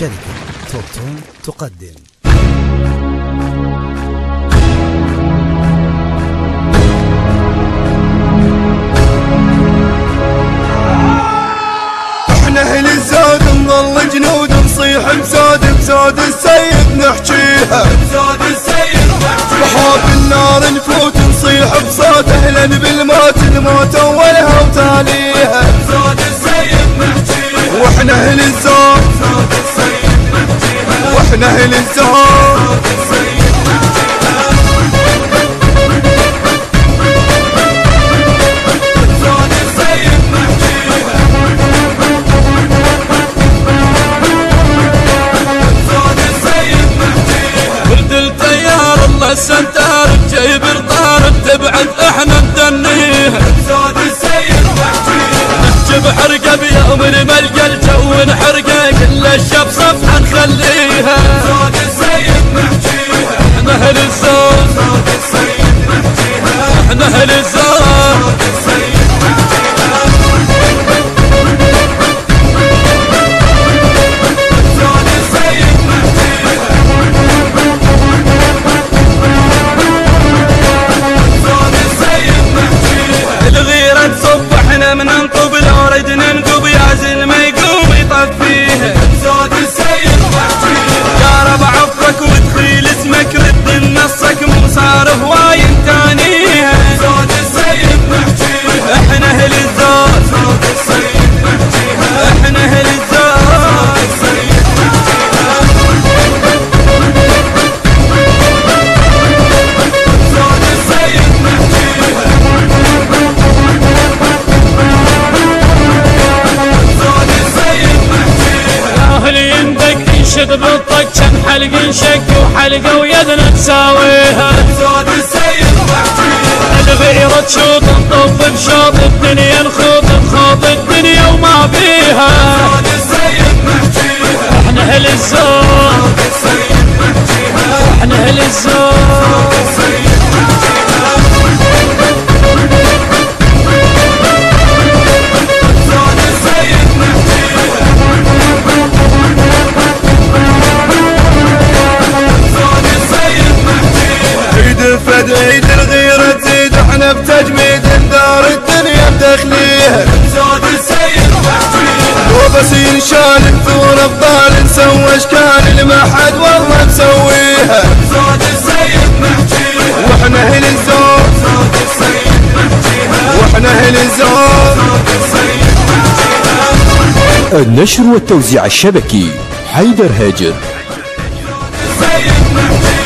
شركة توبتون تقدم احنا اهل الزاد نظل جنود نصيح بزاد السيد نحجيها بحاب النار نفوت نصيح بصوت اهلا بالموت الموت اولها وتاليها واحنا اهل الزاد واحنا اهل الزاد السنتار جايب الطار تبعد احنا ندنيها زاد السيد نحجي بحرقه بيوم نلقى الجو نحرقه كل الشب صفحه نخليها زاد السيد نحجيها احنا اهل الزاد زاد السيد نحجيها احنا اهل الزاد السيد نحجيها زاد السيد نحجيها الغيرة تصب احنا من ننطب لو ردنا نقب يا زلمة يقوم يطفيها زاد السيد نحجيها يا ربع عفرك وتخيل اسمك رد نصك مو صار هواي تانيها زاد السيد نحجيها احنا اهل الزاد زاد السيد نحجيها احنا اهل الزاد السيد نحجيها زاد السيد نحجيها ينشد بالطق كم حلق نشك وحلقه ويدنا تساويها زاد السيد نحجيها الغيرة تشوط نطف بشوط الدنيا نخوض الدنيا وما فيها زاد السيد نحجيها احنا اهل الزاد زاد السيد نحجيها احنا اهل الزاد زاد السيد نحجيها زاد السيد نحجيها فد عيد الغيرة تزيد احنا بتجميد ندار الدنيا بدخليها زاد السيد نحجيها لو بس ينشال بثور ابطال نسوي اشكال ما حد والله مسويها زاد السيد نحجيها واحنا اهل الزاد زاد السيد نحجيها واحنا اهل الزاد زاد السيد نحجيها النشر والتوزيع الشبكي حيدر هاجر السيد نحجيها